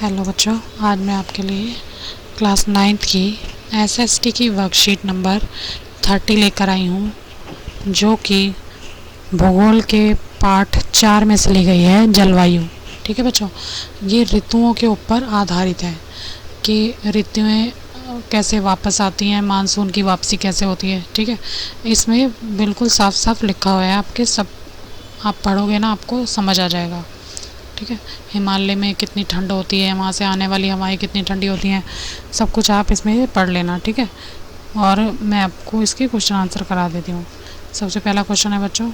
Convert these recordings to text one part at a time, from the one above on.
Hello बच्चों, आज मैं आपके लिए क्लास 9th की एसएसटी की वर्कशीट नंबर 30 लेकर आई हूँ, जो कि भूगोल के पाठ 4 में से ली गई है, जलवायु। ठीक है बच्चों, ये ऋतुओं के ऊपर आधारित है कि ऋतुएं कैसे वापस आती हैं, मानसून की वापसी कैसे होती है। ठीक है, इसमें बिल्कुल साफ साफ लिखा हुआ है, आपके सब आप पढ़ोगे ना आपको समझ आ जाएगा। ठीक है, हिमालय में कितनी ठंड होती है, वहाँ से आने वाली हवाएं कितनी ठंडी होती हैं, सब कुछ आप इसमें पढ़ लेना। ठीक है, और मैं आपको इसके क्वेश्चन आंसर करा देती हूँ। सबसे पहला क्वेश्चन है बच्चों,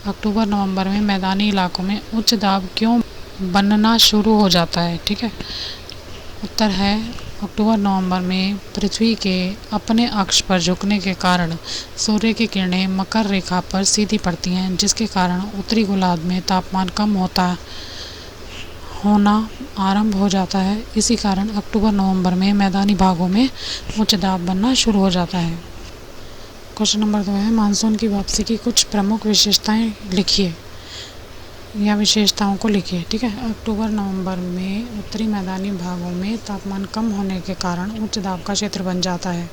अक्टूबर नवंबर में मैदानी इलाकों में उच्च दाब क्यों बनना शुरू हो जाता है। ठीक है, उत्तर है अक्टूबर नवंबर में पृथ्वी के अपने अक्ष पर झुकने के कारण सूर्य की किरणें मकर रेखा पर सीधी पड़ती हैं, जिसके कारण उत्तरी गोलार्ध में तापमान कम होना आरंभ हो जाता है। इसी कारण अक्टूबर नवंबर में मैदानी भागों में उच्च दाब बनना शुरू हो जाता है। क्वेश्चन नंबर 2 है, मानसून की वापसी की कुछ प्रमुख विशेषताएं लिखिए या विशेषताओं को लिखिए। ठीक है, अक्टूबर नवंबर में उत्तरी मैदानी भागों में तापमान कम होने के कारण उच्च दाब का क्षेत्र बन जाता है।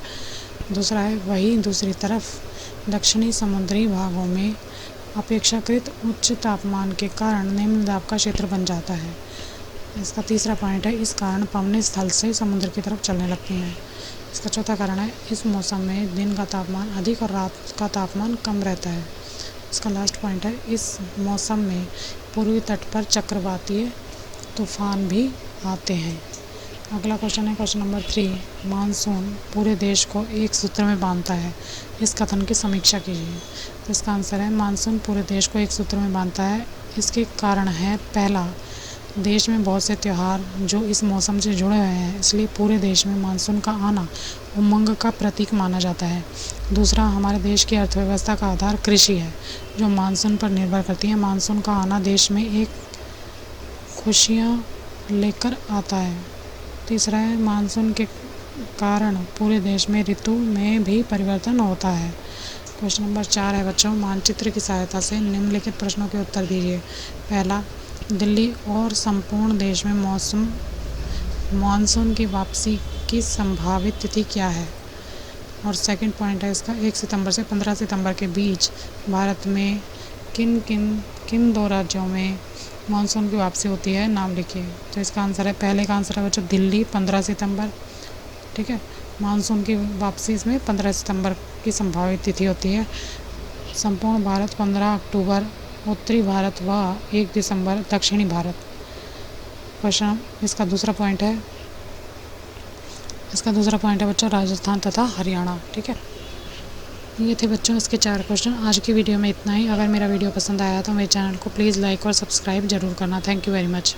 दूसरा है, वहीं दूसरी तरफ दक्षिणी समुद्री भागों में अपेक्षाकृत उच्च तापमान के कारण निम्न दाब का क्षेत्र बन जाता है। इसका तीसरा पॉइंट है, इस कारण पवनें स्थल से समुद्र की तरफ चलने लगती हैं। इसका चौथा कारण है, इस मौसम में दिन का तापमान अधिक और रात का तापमान कम रहता है। इसका लास्ट पॉइंट है, इस मौसम में पूर्वी तट पर चक्रवातीय तूफान भी आते हैं। अगला क्वेश्चन है क्वेश्चन नंबर 3, मानसून पूरे देश को एक सूत्र में बांधता है, इस कथन की समीक्षा कीजिए। तो इसका आंसर है, मानसून पूरे देश को एक सूत्र में बांधता है। इसके कारण है, पहला, देश में बहुत से त्यौहार जो इस मौसम से जुड़े हुए हैं, इसलिए पूरे देश में मानसून का आना उमंग का प्रतीक माना जाता है। दूसरा, हमारे देश की अर्थव्यवस्था का आधार कृषि है, जो मानसून पर निर्भर करती है। मानसून का आना देश में एक खुशियाँ लेकर आता है। तीसरा है, मानसून के कारण पूरे देश में ऋतु में भी परिवर्तन होता है। क्वेश्चन नंबर 4 है बच्चों, मानचित्र की सहायता से निम्नलिखित प्रश्नों के उत्तर दीजिए। पहला, दिल्ली और संपूर्ण देश में मानसून की वापसी की संभावित तिथि क्या है। और सेकंड पॉइंट है इसका, 1 सितंबर से 15 सितंबर के बीच भारत में किन दो राज्यों में मानसून की वापसी होती है, नाम लिखिए। तो इसका आंसर है, पहले का आंसर है बच्चों दिल्ली 15 सितंबर। ठीक है, मानसून की वापसी इसमें 15 सितंबर की संभावित तिथि होती है। संपूर्ण भारत 15 अक्टूबर, उत्तरी भारत व 1 दिसंबर दक्षिणी भारत। क्वेश्चन इसका दूसरा पॉइंट है बच्चों राजस्थान तथा हरियाणा। ठीक है, ये थे बच्चों इसके 4 क्वेश्चन। आज की वीडियो में इतना ही। अगर मेरा वीडियो पसंद आया तो मेरे चैनल को प्लीज़ लाइक और सब्सक्राइब ज़रूर करना। Thank you very much.